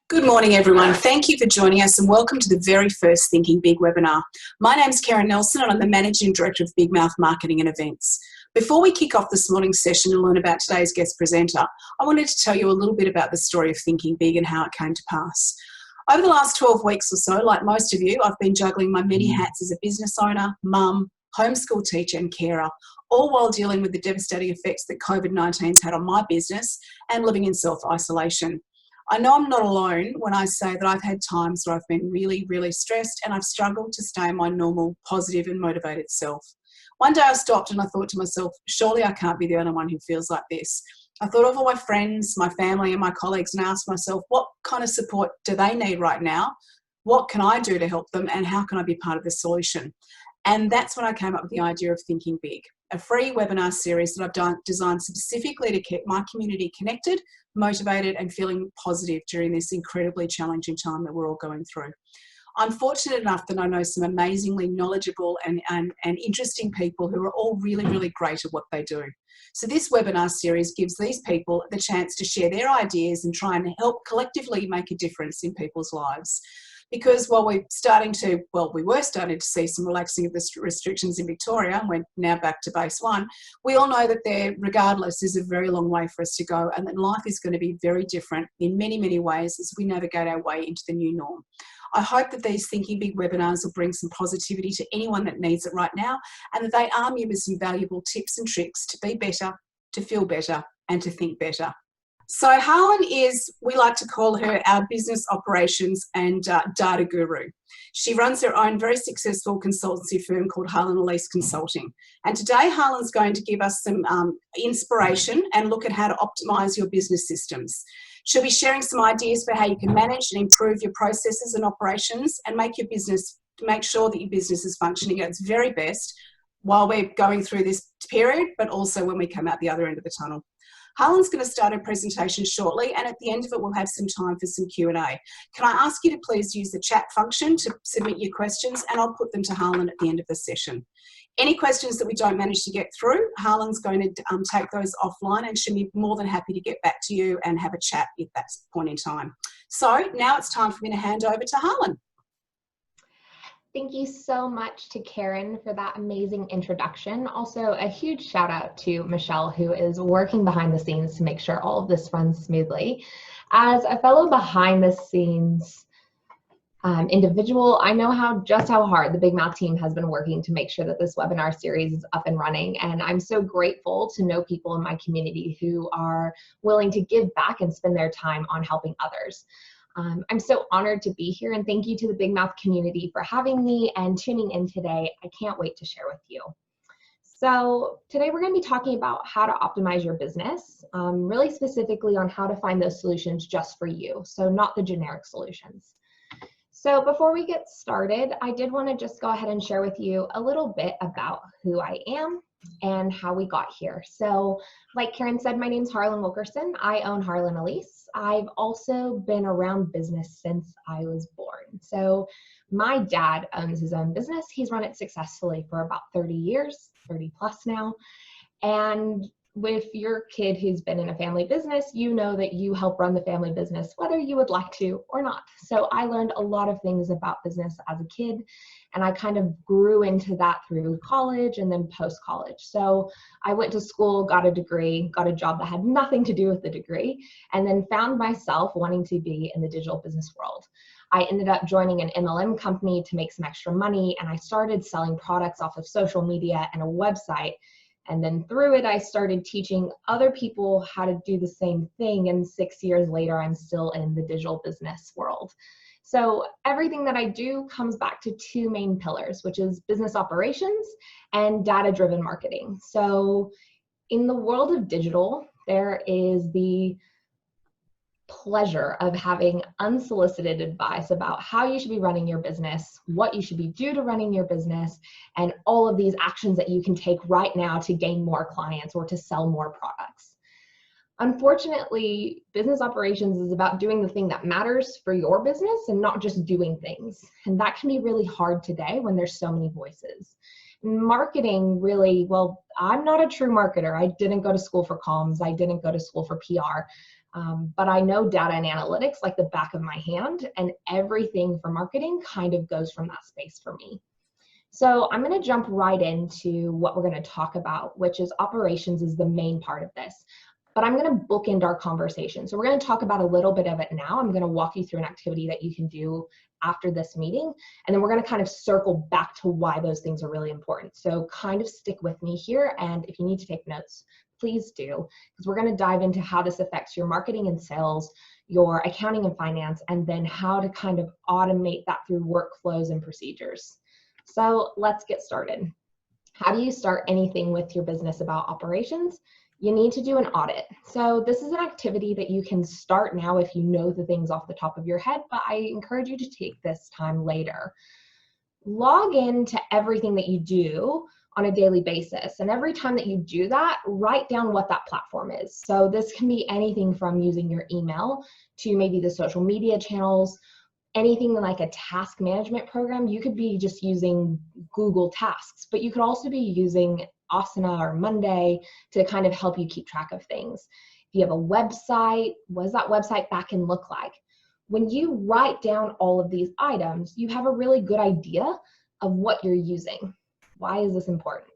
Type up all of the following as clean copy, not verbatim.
Good morning, everyone. Thank you for joining us and welcome to the very first Thinking Big webinar. My name's Karen Nelson and I'm the Managing Director of Big Mouth Marketing and Events. Before we kick off this morning's session and learn about today's guest presenter, I wanted to tell you a little bit about the story of Thinking Big and how it came to pass. Over the last 12 weeks or so, like most of you, I've been juggling my many hats as a business owner, mum, homeschool teacher and carer, all while dealing with the devastating effects that COVID-19's had on my business and living in self-isolation. I know I'm not alone when I say that I've had times where I've been really, really stressed and I've struggled to stay my normal, positive and motivated self. One day I stopped and I thought to myself, surely I can't be the only one who feels like this. I thought of all my friends, my family and my colleagues and asked myself, what kind of support do they need right now? What can I do to help them and how can I be part of the solution? And that's when I came up with the idea of Thinking Big, a free webinar series that I've designed specifically to keep my community connected, motivated and feeling positive during this incredibly challenging time that we're all going through. I'm fortunate enough that I know some amazingly knowledgeable and interesting people who are all really, really great at what they do. So this webinar series gives these people the chance to share their ideas and try and help collectively make a difference in people's lives. Because while we were starting to see some relaxing of the restrictions in Victoria, and we're now back to base one, we all know that there, regardless, is a very long way for us to go and that life is going to be very different in many, many ways as we navigate our way into the new norm. I hope that these Thinking Big webinars will bring some positivity to anyone that needs it right now and that they arm you with some valuable tips and tricks to be better, to feel better and to think better. So Harlan is, we like to call her our business operations and data guru. She runs her own very successful consultancy firm called Harlan Elyse Consulting. And today Harlan's going to give us some inspiration and look at how to optimize your business systems. She'll be sharing some ideas for how you can manage and improve your processes and operations and make sure that your business is functioning at its very best while we're going through this period, but also when we come out the other end of the tunnel. Harlan's going to start her presentation shortly and at the end of it we'll have some time for some Q&A. Can I ask you to please use the chat function to submit your questions and I'll put them to Harlan at the end of the session. Any questions that we don't manage to get through, Harlan's going to take those offline and she'll be more than happy to get back to you and have a chat at that point in time. So now it's time for me to hand over to Harlan. Thank you so much to Karen for that amazing introduction. Also, a huge shout out to Michelle, who is working behind the scenes to make sure all of this runs smoothly. As a fellow behind the scenes individual, I know just how hard the Big Mouth team has been working to make sure that this webinar series is up and running. And I'm so grateful to know people in my community who are willing to give back and spend their time on helping others. I'm so honored to be here and thank you to the Big Mouth community for having me and tuning in today. I can't wait to share with you. So today we're going to be talking about how to optimize your business, really specifically on how to find those solutions just for you, so not the generic solutions. So before we get started, I did want to just go ahead and share with you a little bit about who I am and how we got here. So like Karen said, my name's Harlan Wilkerson. I own Harlan Elyse. I've also been around business since I was born. So my dad owns his own business. He's run it successfully for about 30 years, 30 plus now. And with your kid who's been in a family business, you know that you help run the family business, whether you would like to or not. So I learned a lot of things about business as a kid, and I kind of grew into that through college and then post-college. So I went to school, got a degree, got a job that had nothing to do with the degree, and then found myself wanting to be in the digital business world. I ended up joining an MLM company to make some extra money, and I started selling products off of social media and a website. And then through it, I started teaching other people how to do the same thing. And 6 years later, I'm still in the digital business world. So everything that I do comes back to two main pillars, which is business operations and data-driven marketing. So in the world of digital, there is the pleasure of having unsolicited advice about how you should be running your business, what you should be doing to running your business, and all of these actions that you can take right now to gain more clients or to sell more products. Unfortunately, business operations is about doing the thing that matters for your business and not just doing things. And that can be really hard today when there's so many voices. Marketing really, well, I'm not a true marketer. I didn't go to school for comms. I didn't go to school for PR. But I know data and analytics like the back of my hand, and everything for marketing kind of goes from that space for me. So I'm going to jump right into what we're going to talk about, which is operations is the main part of this. But I'm going to bookend our conversation. So we're going to talk about a little bit of it now. I'm going to walk you through an activity that you can do after this meeting. And then we're going to kind of circle back to why those things are really important. So kind of stick with me here. And if you need to take notes, please do, because we're going to dive into how this affects your marketing and sales, your accounting and finance, and then how to kind of automate that through workflows and procedures. So let's get started. How do you start anything with your business about operations? You need to do an audit. So this is an activity that you can start now if you know the things off the top of your head, but I encourage you to take this time later. Log into everything that you do on a daily basis. And every time that you do that, write down what that platform is. So this can be anything from using your email to maybe the social media channels, anything like a task management program. You could be just using Google Tasks, but you could also be using Asana or Monday to kind of help you keep track of things. If you have a website, what does that website backend look like? When you write down all of these items, you have a really good idea of what you're using. Why is this important?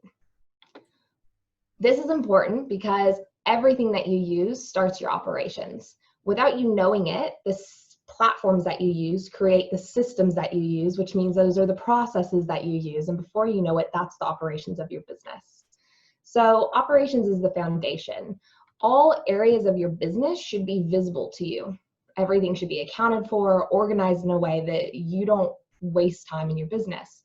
This is important because everything that you use starts your operations. Without you knowing it, the platforms that you use create the systems that you use, which means those are the processes that you use. And before you know it, that's the operations of your business. So operations is the foundation. All areas of your business should be visible to you. Everything should be accounted for, organized in a way that you don't waste time in your business.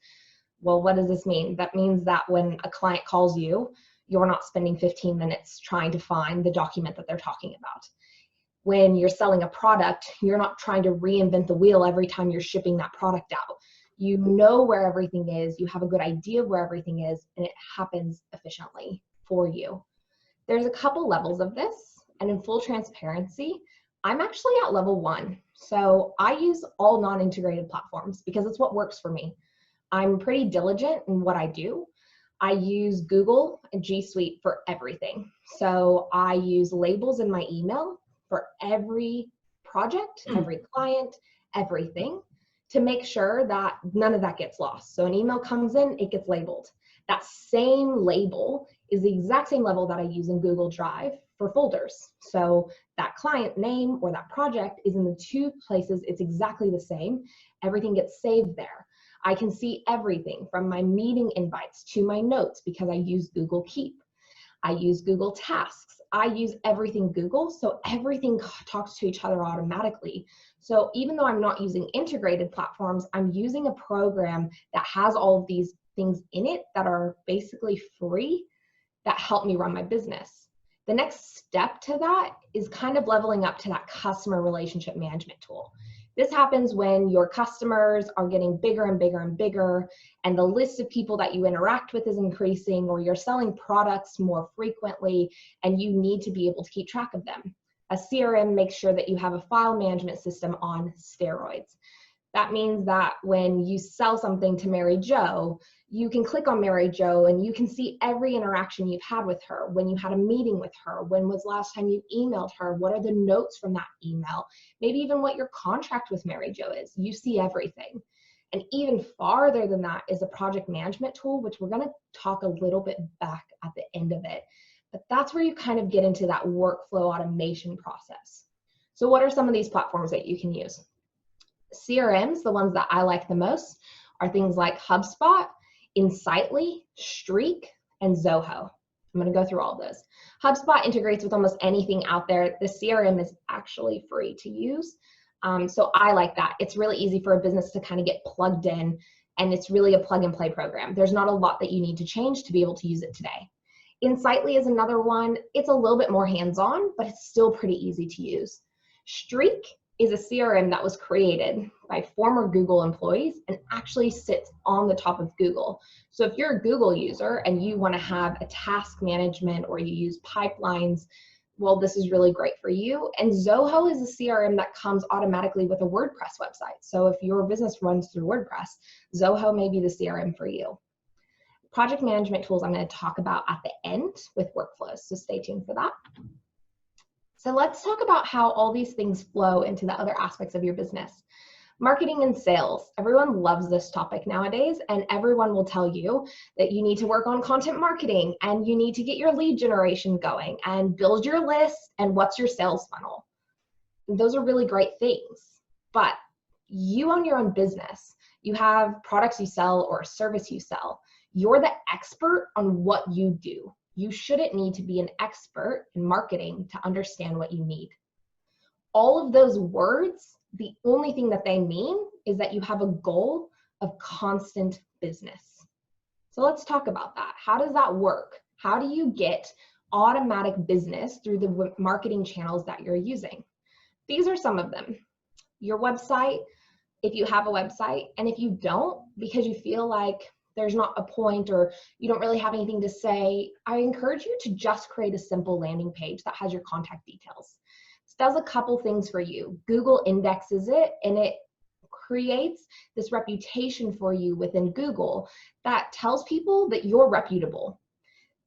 Well, what does this mean? That means that when a client calls you, you're not spending 15 minutes trying to find the document that they're talking about. When you're selling a product, you're not trying to reinvent the wheel every time you're shipping that product out. You know where everything is, you have a good idea of where everything is, and it happens efficiently for you. There's a couple levels of this, and in full transparency, I'm actually at level 1. So I use all non-integrated platforms because it's what works for me. I'm pretty diligent in what I do. I use Google and G Suite for everything. So I use labels in my email for every project, every client, everything, to make sure that none of that gets lost. So an email comes in, it gets labeled. That same label is the exact same level that I use in Google Drive for folders. So that client name or that project is in the 2 places. It's exactly the same. Everything gets saved there. I can see everything from my meeting invites to my notes because I use Google Keep. I use Google Tasks. I use everything Google, so everything talks to each other automatically. So even though I'm not using integrated platforms, I'm using a program that has all of these things in it that are basically free that help me run my business. The next step to that is kind of leveling up to that customer relationship management tool. This happens when your customers are getting bigger and bigger and bigger, and the list of people that you interact with is increasing, or you're selling products more frequently, and you need to be able to keep track of them. A CRM makes sure that you have a file management system on steroids. That means that when you sell something to Mary Jo, you can click on Mary Jo and you can see every interaction you've had with her, when you had a meeting with her, when was the last time you emailed her, what are the notes from that email, maybe even what your contract with Mary Jo is. You see everything. And even farther than that is a project management tool, which we're going to talk a little bit back at the end of it. But that's where you kind of get into that workflow automation process. So what are some of these platforms that you can use? CRMs, the ones that I like the most, are things like HubSpot, Insightly, Streak, and Zoho. I'm going to go through all of those. HubSpot integrates with almost anything out there. The CRM is actually free to use. So I like that. It's really easy for a business to kind of get plugged in, and it's really a plug and play program. There's not a lot that you need to change to be able to use it today. Insightly is another one. It's a little bit more hands-on, but it's still pretty easy to use. Streak is a CRM that was created by former Google employees and actually sits on the top of Google. So if you're a Google user and you want to have a task management or you use pipelines, well, this is really great for you. And Zoho is a CRM that comes automatically with a WordPress website. So if your business runs through WordPress, Zoho may be the CRM for you. Project management tools I'm going to talk about at the end with workflows, so stay tuned for that. So let's talk about how all these things flow into the other aspects of your business. Marketing and sales. Everyone loves this topic nowadays, and everyone will tell you that you need to work on content marketing and you need to get your lead generation going and build your list and what's your sales funnel. Those are really great things, but you own your own business. You have products you sell or a service you sell. You're the expert on what you do. You shouldn't need to be an expert in marketing to understand what you need. All of those words, the only thing that they mean is that you have a goal of constant business. So let's talk about that. How does that work? How do you get automatic business through the marketing channels that you're using? These are some of them. Your website, if you have a website, and if you don't, because you feel like there's not a point or you don't really have anything to say, I encourage you to just create a simple landing page that has your contact details. This does a couple things for you. Google indexes it and it creates this reputation for you within Google that tells people that you're reputable.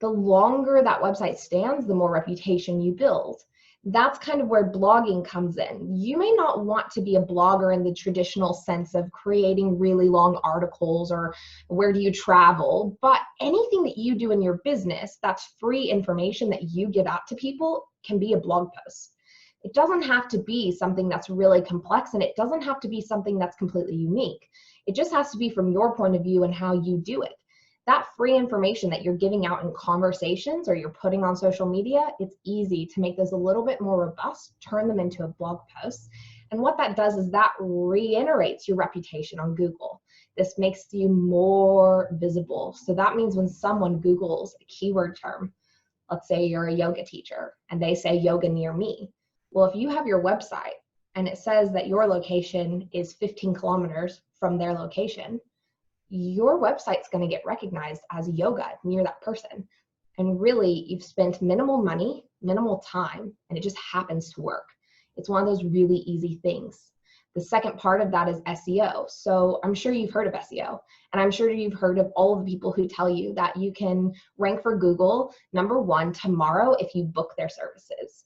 The longer that website stands, the more reputation you build. That's kind of where blogging comes in. You may not want to be a blogger in the traditional sense of creating really long articles or where do you travel, but anything that you do in your business that's free information that you give out to people can be a blog post. It doesn't have to be something that's really complex, and it doesn't have to be something that's completely unique. It just has to be from your point of view and how you do it. That free information that you're giving out in conversations or you're putting on social media, it's easy to make those a little bit more robust, turn them into a blog post. And what that does is that reiterates your reputation on Google. This makes you more visible. So that means when someone Googles a keyword term, let's say you're a yoga teacher and they say yoga near me. Well, if you have your website and it says that your location is 15 kilometers from their location, your website's going to get recognized as yoga near that person. And really, you've spent minimal money, minimal time, and it just happens to work. It's one of those really easy things. The second part of that is SEO. So I'm sure you've heard of SEO, and I'm sure you've heard of all of the people who tell you that you can rank for Google #1 tomorrow if you book their services.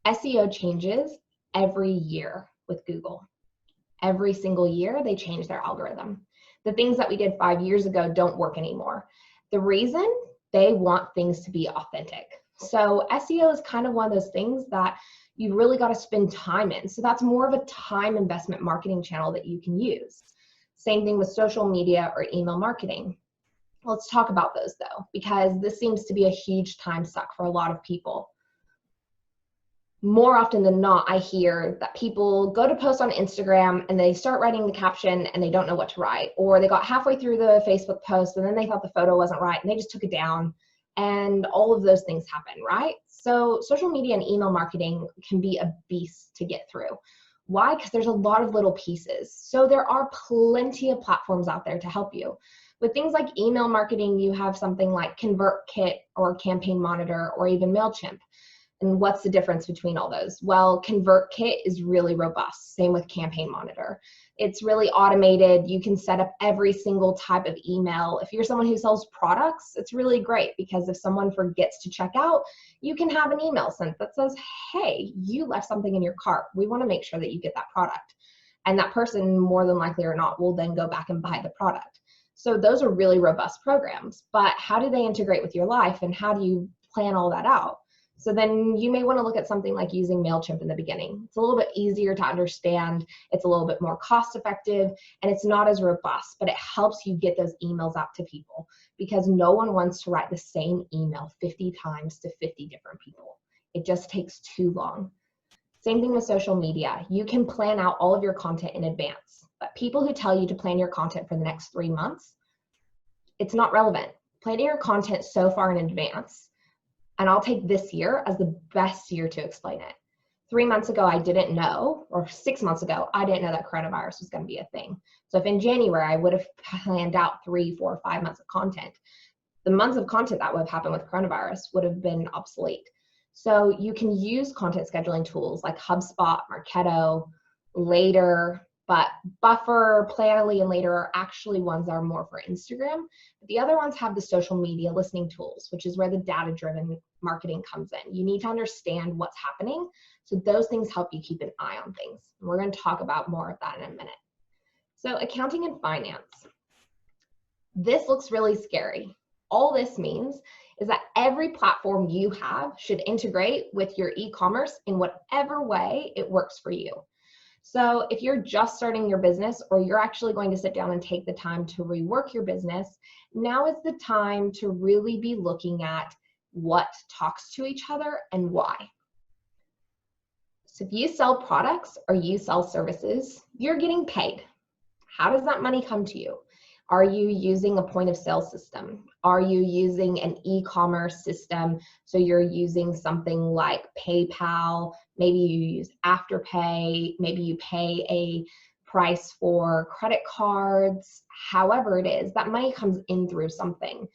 SEO changes every year with Google. Every single year, they change their algorithm. The things that we did 5 years ago don't work anymore. The reason, they want things to be authentic. So SEO is kind of one of those things that you really got to spend time in. So that's more of a time investment marketing channel that you can use. Same thing with social media or email marketing. Let's talk about those though, because this seems to be a huge time suck for a lot of people. More often than not, I hear that people go to post on Instagram and they start writing the caption and they don't know what to write, or they got halfway through the Facebook post and then they thought the photo wasn't right and they just took it down, and all of those things happen, right? So social media and email marketing can be a beast to get through. Why? Because there's a lot of little pieces. So there are plenty of platforms out there to help you. With things like email marketing, you have something like ConvertKit or Campaign Monitor or even MailChimp. And what's the difference between all those? Well, ConvertKit is really robust. Same with Campaign Monitor. It's really automated. You can set up every single type of email. If you're someone who sells products, it's really great because if someone forgets to check out, you can have an email sent that says, hey, you left something in your cart. We want to make sure that you get that product. And that person, more than likely or not, will then go back and buy the product. So those are really robust programs. But how do they integrate with your life, and how do you plan all that out? So then you may want to look at something like using MailChimp in the beginning. It's a little bit easier to understand, it's a little bit more cost effective, and it's not as robust, but it helps you get those emails out to people because no one wants to write the same email 50 times to 50 different people. It just takes too long. Same thing with social media. You can plan out all of your content in advance, but people who tell you to plan your content for the next 3 months, it's not relevant. Planning your content so far in advance, and I'll take this year as the best year to explain it. 3 months ago, I didn't know, or 6 months ago, I didn't know that coronavirus was going to be a thing. So if in January, I would have planned out 3, 4, 5 months of content, the months of content that would have happened with coronavirus would have been obsolete. So you can use content scheduling tools like HubSpot, Marketo, Later, But Buffer, Planoly, and Later are actually ones that are more for Instagram. But the other ones have the social media listening tools, which is where the data-driven marketing comes in. You need to understand what's happening. So those things help you keep an eye on things. And we're going to talk about more of that in a minute. So accounting and finance. This looks really scary. All this means is that every platform you have should integrate with your e-commerce in whatever way it works for you. So if you're just starting your business, or you're actually going to sit down and take the time to rework your business, now is the time to really be looking at what talks to each other and why. So if you sell products or you sell services, you're getting paid. How does that money come to you? Are you using a point of sale system? Are you using an e-commerce system? So you're using something like PayPal, maybe you use Afterpay, maybe you pay a price for credit cards, however it is, that money comes in through something.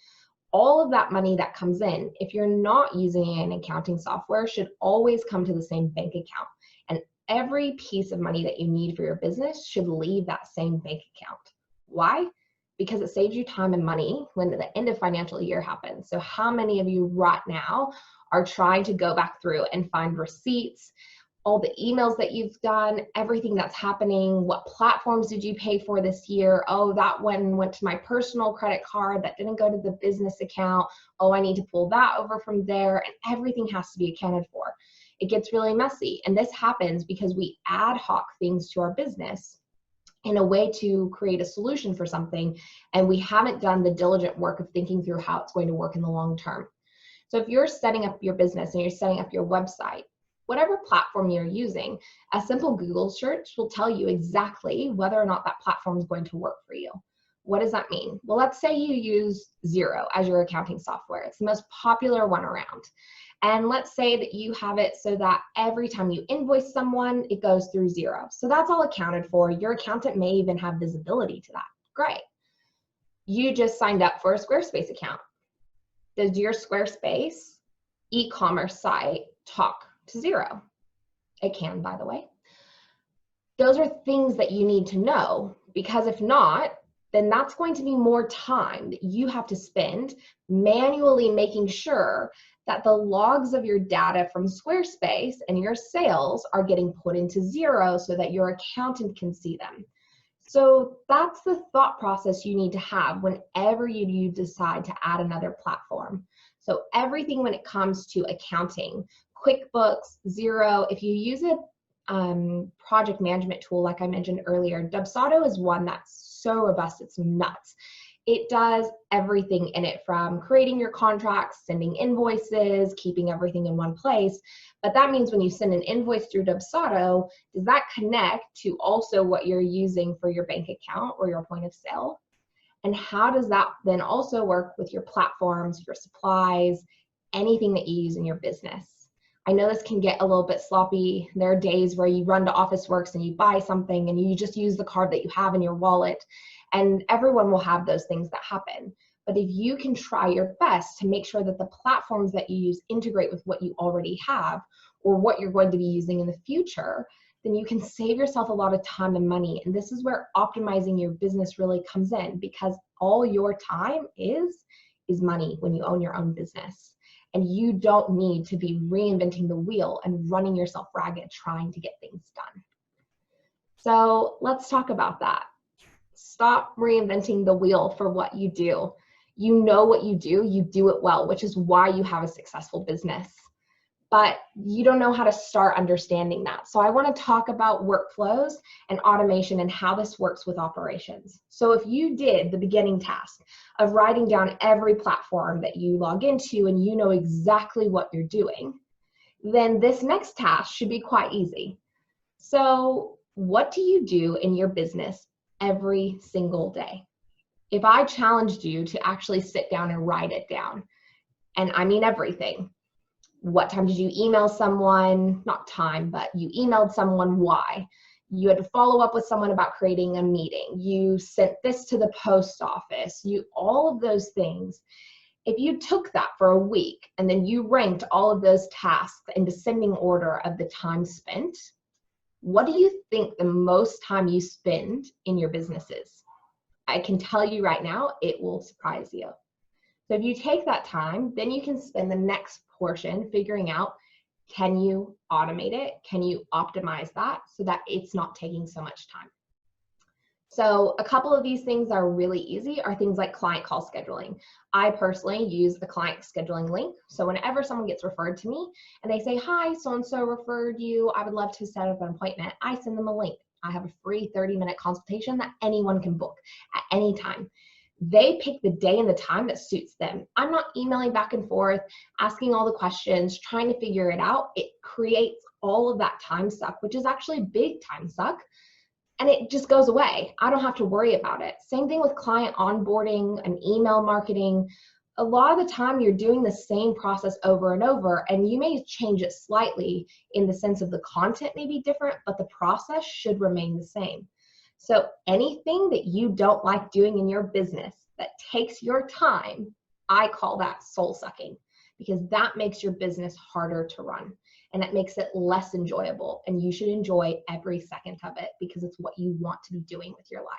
All of that money that comes in, if you're not using an accounting software, should always come to the same bank account. And every piece of money that you need for your business should leave that same bank account. Why? Because it saves you time and money when the end of financial year happens. So how many of you right now are trying to go back through and find receipts, all the emails that you've done, everything that's happening, what platforms did you pay for this year? Oh, that one went to my personal credit card, that didn't go to the business account. Oh, I need to pull that over from there, and everything has to be accounted for. It gets really messy, and this happens because we ad hoc things to our business in a way to create a solution for something, and we haven't done the diligent work of thinking through how it's going to work in the long term. So if you're setting up your business and you're setting up your website, whatever platform you're using, a simple Google search will tell you exactly whether or not that platform is going to work for you. What does that mean? Well, let's say you use Xero as your accounting software. It's the most popular one around. And let's say that you have it so that every time you invoice someone, it goes through Xero. So that's all accounted for. Your accountant may even have visibility to that. Great. You just signed up for a Squarespace account. Does your Squarespace e-commerce site talk to Xero? It can, by the way. Those are things that you need to know, because if not, then that's going to be more time that you have to spend manually making sure that the logs of your data from Squarespace and your sales are getting put into Xero so that your accountant can see them. So that's the thought process you need to have whenever you decide to add another platform. So everything when it comes to accounting, QuickBooks, Xero, if you use a project management tool like I mentioned earlier, Dubsado is one that's so robust, it's nuts. It does everything in it, from creating your contracts, sending invoices, keeping everything in one place. But that means when you send an invoice through Dubsado, does that connect to also what you're using for your bank account or your point of sale? And how does that then also work with your platforms, your supplies, anything that you use in your business? I know this can get a little bit sloppy. There are days where you run to Officeworks and you buy something and you just use the card that you have in your wallet. And everyone will have those things that happen. But if you can try your best to make sure that the platforms that you use integrate with what you already have or what you're going to be using in the future, then you can save yourself a lot of time and money. And this is where optimizing your business really comes in, because all your time is money when you own your own business. And you don't need to be reinventing the wheel and running yourself ragged trying to get things done. So let's talk about that. Stop reinventing the wheel for what you do. You know what you do it well, which is why you have a successful business. But you don't know how to start understanding that. So I want to talk about workflows and automation and how this works with operations. So if you did the beginning task of writing down every platform that you log into and you know exactly what you're doing, then this next task should be quite easy. So what do you do in your business every single day? If I challenged you to actually sit down and write it down, and I mean everything. What time did you email someone? Not time, but you emailed someone, why? You had to follow up with someone about creating a meeting. You sent this to the post office. All of those things. If you took that for a week and then you ranked all of those tasks in descending order of the time spent, What do you think the most time you spend in your business is? I can tell you right now, it will surprise you. So if you take that time, then you can spend the next portion figuring out, can you automate it? Can you optimize that so that it's not taking so much time? So a couple of these things are really easy are things like client call scheduling. I personally use the client scheduling link. So whenever someone gets referred to me and they say, hi, so-and-so referred you, I would love to set up an appointment, I send them a link. I have a free 30-minute consultation that anyone can book at any time. They pick the day and the time that suits them. I'm not emailing back and forth, asking all the questions, trying to figure it out. It creates all of that time suck, which is actually big time suck. And it just goes away. I don't have to worry about it. Same thing with client onboarding and email marketing. A lot of the time you're doing the same process over and over, and you may change it slightly in the sense of the content may be different, but the process should remain the same. So anything that you don't like doing in your business that takes your time, I call that soul sucking, because that makes your business harder to run. And it makes it less enjoyable. And you should enjoy every second of it because it's what you want to be doing with your life.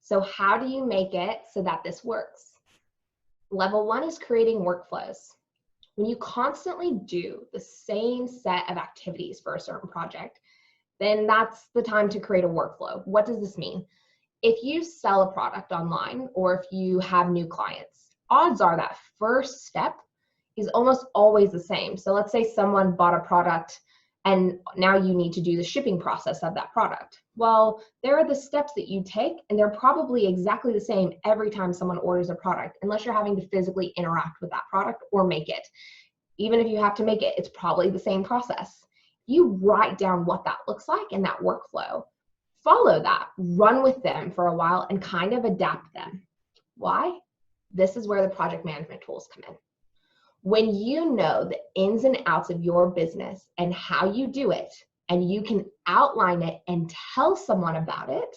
So how do you make it so that this works? Level 1 is creating workflows. When you constantly do the same set of activities for a certain project, then that's the time to create a workflow. What does this mean? If you sell a product online or if you have new clients, odds are that first step is almost always the same. So let's say someone bought a product and now you need to do the shipping process of that product. Well, there are the steps that you take and they're probably exactly the same every time someone orders a product, unless you're having to physically interact with that product or make it. Even if you have to make it, it's probably the same process. You write down what that looks like in that workflow. Follow that, run with them for a while and kind of adapt them. Why? This is where the project management tools come in. When you know the ins and outs of your business and how you do it, and you can outline it and tell someone about it,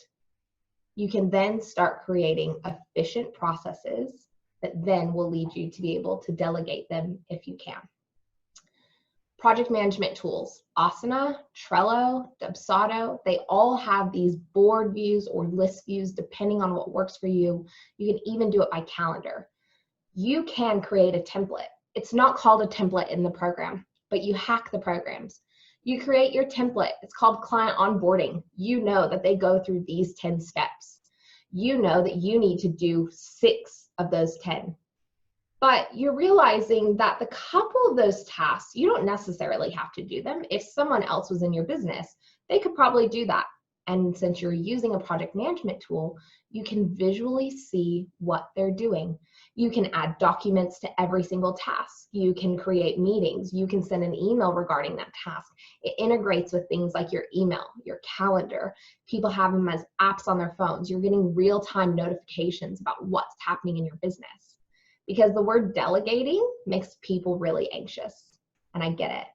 you can then start creating efficient processes that then will lead you to be able to delegate them if you can. Project management tools, Asana, Trello, Dubsado, they all have these board views or list views depending on what works for you. You can even do it by calendar. You can create a template. It's not called a template in the program, but you hack the programs. You create your template. It's called client onboarding. You know that they go through these 10 steps. You know that you need to do 6 of those 10. But you're realizing that the couple of those tasks, you don't necessarily have to do them. If someone else was in your business, they could probably do that. And since you're using a project management tool, you can visually see what they're doing. You can add documents to every single task. You can create meetings. You can send an email regarding that task. It integrates with things like your email, your calendar. People have them as apps on their phones. You're getting real-time notifications about what's happening in your business. Because the word delegating makes people really anxious, and I get it.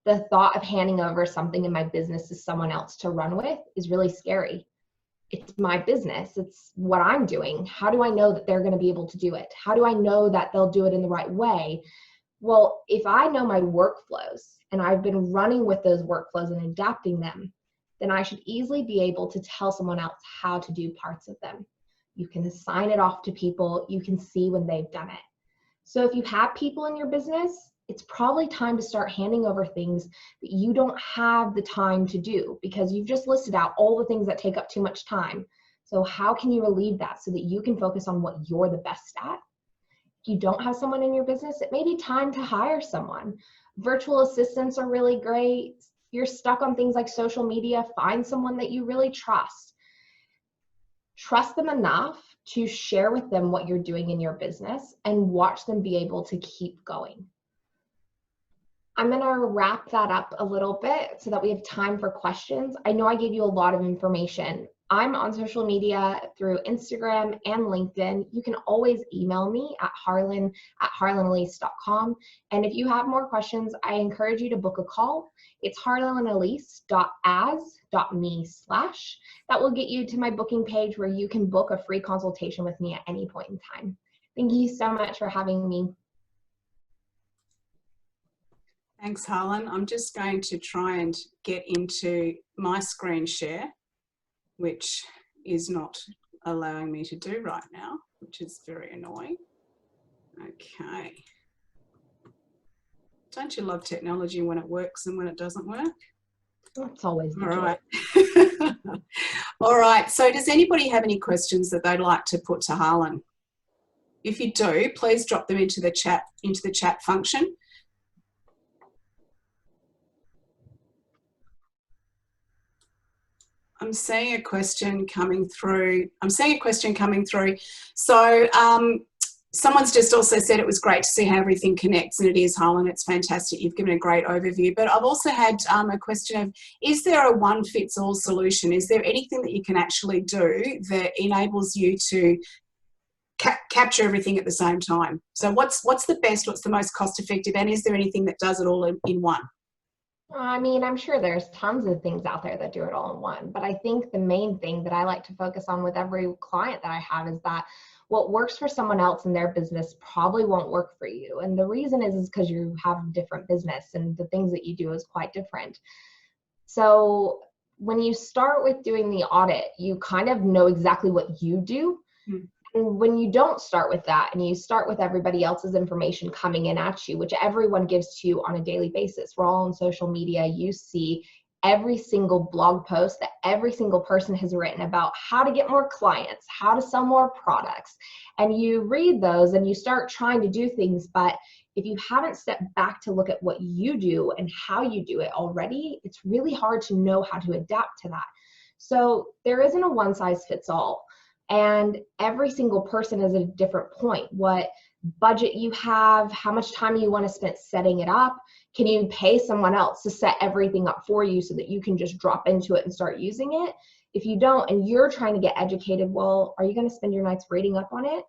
The thought of handing over something in my business to someone else to run with is really scary. It's my business. It's what I'm doing. How do I know that they're going to be able to do it? How do I know that they'll do it in the right way? Well, if I know my workflows and I've been running with those workflows and adapting them, then I should easily be able to tell someone else how to do parts of them. You can assign it off to people. You can see when they've done it. So if you have people in your business, it's probably time to start handing over things that you don't have the time to do because you've just listed out all the things that take up too much time. So how can you relieve that so that you can focus on what you're the best at? If you don't have someone in your business, it may be time to hire someone. Virtual assistants are really great. If you're stuck on things like social media, find someone that you really trust. Trust them enough to share with them what you're doing in your business and watch them be able to keep going. I'm going to wrap that up a little bit so that we have time for questions. I know I gave you a lot of information. I'm on social media through Instagram and LinkedIn. You can always email me at harlan@harlanelyse.com. And if you have more questions, I encourage you to book a call. It's harlanelyse.as.me/ that will get you to my booking page where you can book a free consultation with me at any point in time. Thank you so much for having me. Thanks, Harlan. I'm just going to try and get into my screen share, which is not allowing me to do right now, which is very annoying. Okay. Don't you love technology when it works and when it doesn't work? It's always the All joy. right. All right. So does anybody have any questions that they'd like to put to Harlan? If you do, please drop them into the chat function. I'm seeing a question coming through. So someone's just also said it was great to see how everything connects, and it is, Harlan. It's fantastic. You've given a great overview. But I've also had a question of, is there a one-fits-all solution? Is there anything that you can actually do that enables you to capture everything at the same time? So what's the best, what's the most cost-effective, and is there anything that does it all in one? I mean, I'm sure there's tons of things out there that do it all in one, but I think the main thing that I like to focus on with every client that I have is that what works for someone else in their business probably won't work for you. And the reason is because you have a different business and the things that you do is quite different. So when you start with doing the audit, you kind of know exactly what you do. And when you don't start with that and you start with everybody else's information coming in at you, which everyone gives to you on a daily basis, we're all on social media, you see every single blog post that every single person has written about how to get more clients, how to sell more products. And you read those and you start trying to do things, but if you haven't stepped back to look at what you do and how you do it already, it's really hard to know how to adapt to that. So there isn't a one size fits all. And every single person is at a different point. What budget you have, how much time you want to spend setting it up. Can you pay someone else to set everything up for you so that you can just drop into it and start using it? If you don't, and you're trying to get educated, well, are you going to spend your nights reading up on it?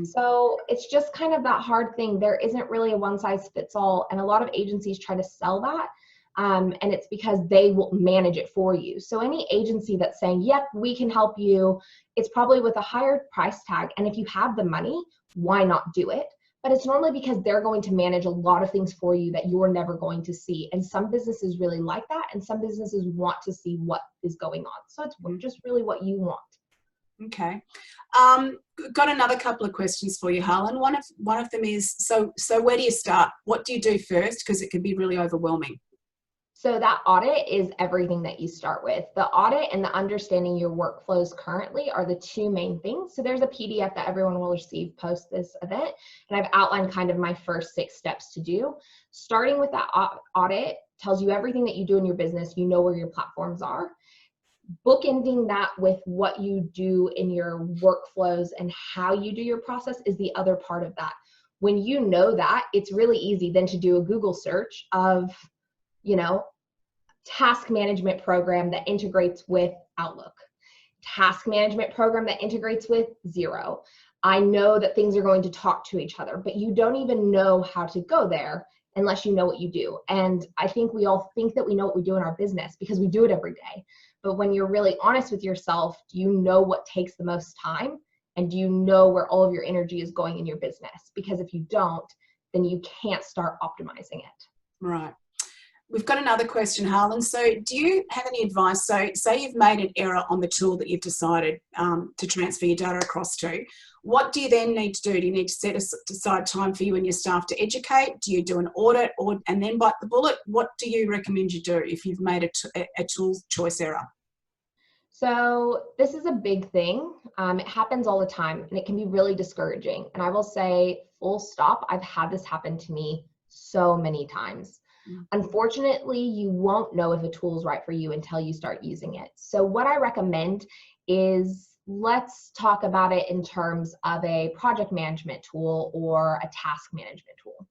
So it's just kind of that hard thing. There isn't really a one size fits all. And a lot of agencies try to sell that. And it's because they will manage it for you. So any agency that's saying, yep, we can help you, it's probably with a higher price tag. And if you have the money, why not do it? But it's normally because they're going to manage a lot of things for you that you're never going to see. And some businesses really like that. And some businesses want to see what is going on. So it's just really what you want. Okay. Got another couple of questions for you, Harlan. One of them is, so where do you start? What do you do first? Because it can be really overwhelming. So that audit is everything that you start with. The audit and the understanding your workflows currently are the two main things. So there's a PDF that everyone will receive post this event, and I've outlined kind of my first 6 steps to do. Starting with that audit tells you everything that you do in your business. You know where your platforms are. Bookending that with what you do in your workflows and how you do your process is the other part of that. When you know that, it's really easy then to do a Google search of, task management program that integrates with Outlook, task management program that integrates with Xero. I know that things are going to talk to each other, but you don't even know how to go there unless you know what you do. And I think we all think that we know what we do in our business because we do it every day. But when you're really honest with yourself, do you know what takes the most time? And do you know where all of your energy is going in your business? Because if you don't, then you can't start optimizing it. Right. We've got another question, Harlan. So do you have any advice? So say you've made an error on the tool that you've decided to transfer your data across to. What do you then need to do? Do you need to set aside time for you and your staff to educate? Do you do an audit and then bite the bullet? What do you recommend you do if you've made a tool choice error? So this is a big thing. It happens all the time and it can be really discouraging. And I will say, full stop, I've had this happen to me so many times. Unfortunately, you won't know if a tool is right for you until you start using it. So what I recommend is, let's talk about it in terms of a project management tool or a task management tool.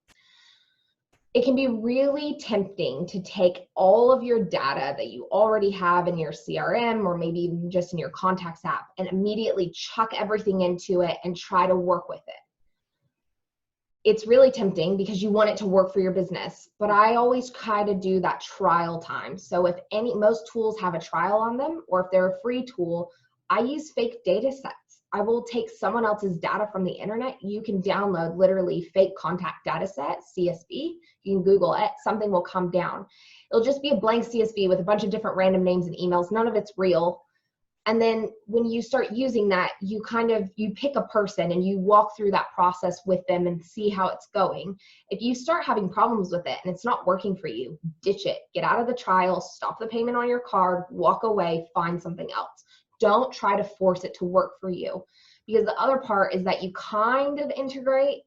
It can be really tempting to take all of your data that you already have in your CRM or maybe even just in your contacts app and immediately chuck everything into it and try to work with it. It's really tempting because you want it to work for your business, but I always try to do that trial time. So if most tools have a trial on them, or if they're a free tool, I use fake data sets. I will take someone else's data from the internet. You can download literally fake contact data set, CSV. You can Google it, something will come down. It'll just be a blank CSV with a bunch of different random names and emails. None of it's real. And then when you start using that, you pick a person and you walk through that process with them and see how it's going. If you start having problems with it and it's not working for you, ditch it. Get out of the trial, stop the payment on your card, walk away, find something else. Don't try to force it to work for you, because the other part is that you kind of integrate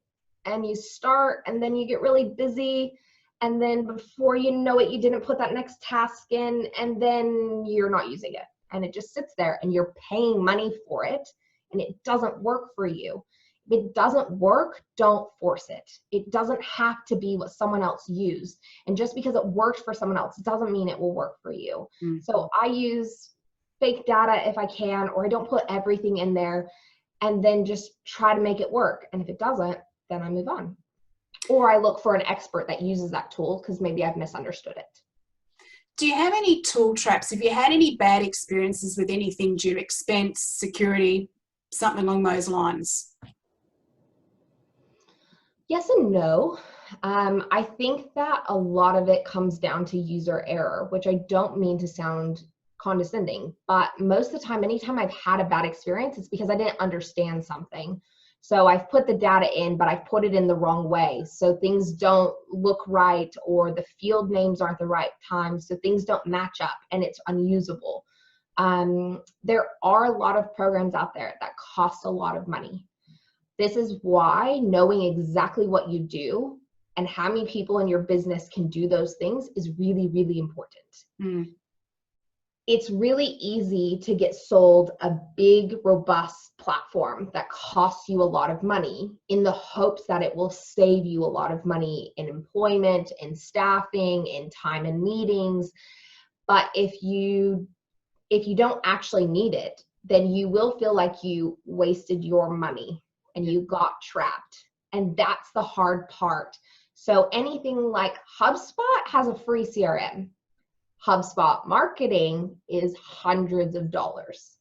and you start and then you get really busy, and then before you know it, you didn't put that next task in, and then you're not using it. And it just sits there and you're paying money for it and it doesn't work for you. If it doesn't work, don't force it. It doesn't have to be what someone else used. And just because it worked for someone else, it doesn't mean it will work for you. So I use fake data if I can, or I don't put everything in there and then just try to make it work. And if it doesn't, then I move on. Or I look for an expert that uses that tool because maybe I've misunderstood it. Do you have any tool traps? Have you had any bad experiences with anything due to expense, security, something along those lines? Yes and no. I think that a lot of it comes down to user error, which I don't mean to sound condescending, but most of the time, anytime I've had a bad experience, it's because I didn't understand something. So I've put the data in, but I've put it in the wrong way. So things don't look right, or the field names aren't the right time. So things don't match up and it's unusable. There are a lot of programs out there that cost a lot of money. This is why knowing exactly what you do and how many people in your business can do those things is really, really important. It's really easy to get sold a big, robust platform that costs you a lot of money in the hopes that it will save you a lot of money in employment, in staffing, in time and meetings. But if you don't actually need it, then you will feel like you wasted your money and you got trapped. And that's the hard part. So anything like HubSpot has a free CRM. HubSpot marketing is hundreds of dollars.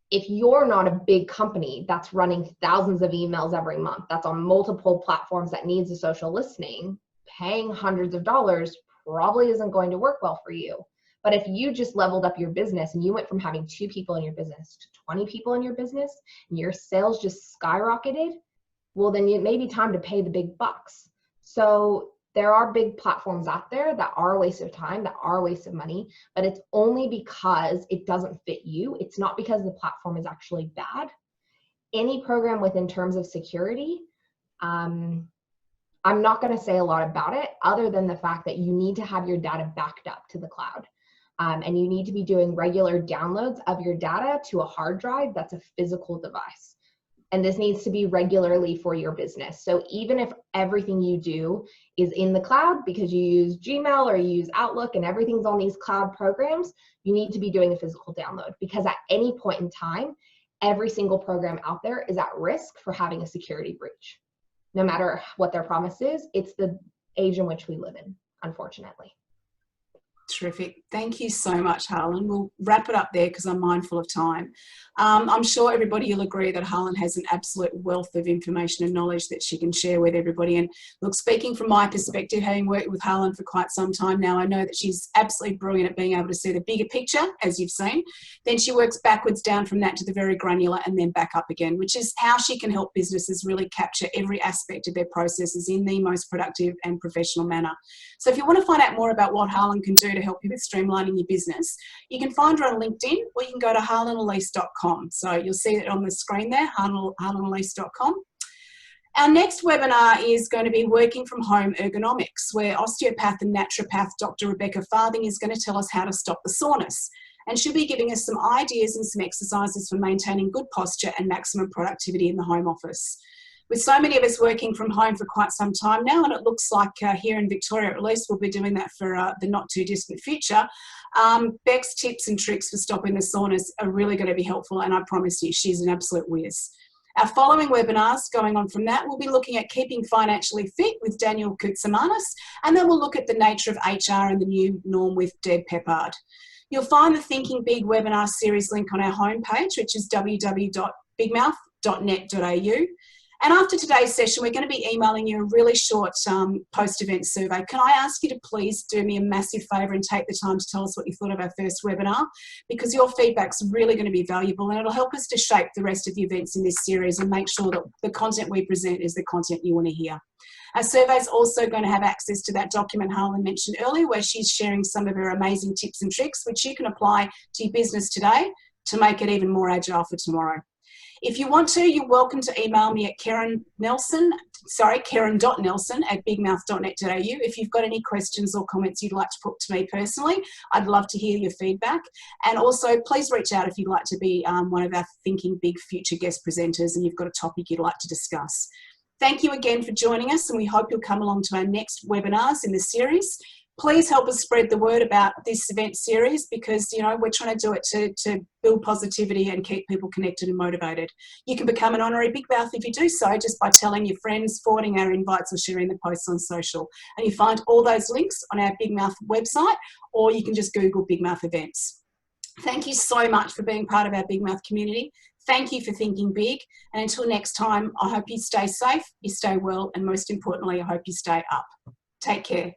If you're not a big company that's running thousands of emails every month, that's on multiple platforms, that needs a social listening, paying hundreds of dollars probably isn't going to work well for you. But if you just leveled up your business and you went from having 2 people in your business to 20 people in your business and your sales just skyrocketed, well, then it may be time to pay the big bucks. So there are big platforms out there that are a waste of time, that are a waste of money, but it's only because it doesn't fit you. It's not because the platform is actually bad. Any program within terms of security, I'm not going to say a lot about it other than the fact that you need to have your data backed up to the cloud. And you need to be doing regular downloads of your data to a hard drive that's a physical device. And this needs to be regularly for your business. So even if everything you do is in the cloud because you use Gmail or you use Outlook and everything's on these cloud programs, you need to be doing a physical download, because at any point in time, every single program out there is at risk for having a security breach. No matter what their promise is, it's the age in which we live in, unfortunately. Terrific. Thank you so much, Harlan. We'll wrap it up there because I'm mindful of time. I'm sure everybody will agree that Harlan has an absolute wealth of information and knowledge that she can share with everybody. And look, speaking from my perspective, having worked with Harlan for quite some time now, I know that she's absolutely brilliant at being able to see the bigger picture, as you've seen. Then she works backwards down from that to the very granular and then back up again, which is how she can help businesses really capture every aspect of their processes in the most productive and professional manner. So if you want to find out more about what Harlan can do to help you with streamlining your business, you can find her on LinkedIn, or you can go to harlanelyse.com. So you'll see it on the screen there, harlanelyse.com. Our next webinar is going to be Working from Home Ergonomics, where osteopath and naturopath Dr. Rebecca Farthing is going to tell us how to stop the soreness. And she'll be giving us some ideas and some exercises for maintaining good posture and maximum productivity in the home office. With so many of us working from home for quite some time now, and it looks like here in Victoria at least we'll be doing that for the not too distant future, Beck's tips and tricks for stopping the soreness are really going to be helpful, and I promise you she's an absolute whiz. Our following webinars going on from that, we'll be looking at keeping financially fit with Daniel Koutsamanis, and then we'll look at the nature of HR and the new norm with Deb Peppard. You'll find the Thinking Big webinar series link on our homepage, which is www.bigmouth.net.au. And after today's session, we're going to be emailing you a really short post-event survey. Can I ask you to please do me a massive favour and take the time to tell us what you thought of our first webinar, because your feedback's really going to be valuable and it'll help us to shape the rest of the events in this series and make sure that the content we present is the content you want to hear. Our survey is also going to have access to that document Harlan mentioned earlier, where she's sharing some of her amazing tips and tricks, which you can apply to your business today to make it even more agile for tomorrow. If you want to, you're welcome to email me at karen.nelson@bigmouth.net.au. If you've got any questions or comments you'd like to put to me personally, I'd love to hear your feedback. And also, please reach out if you'd like to be one of our Thinking Big future guest presenters and you've got a topic you'd like to discuss. Thank you again for joining us, and we hope you'll come along to our next webinars in the series. Please help us spread the word about this event series, because we're trying to do it to build positivity and keep people connected and motivated. You can become an honorary Big Mouth if you do so just by telling your friends, forwarding our invites or sharing the posts on social. And you find all those links on our Big Mouth website, or you can just Google Big Mouth events. Thank you so much for being part of our Big Mouth community. Thank you for thinking big. And until next time, I hope you stay safe, you stay well, and most importantly, I hope you stay up. Take care.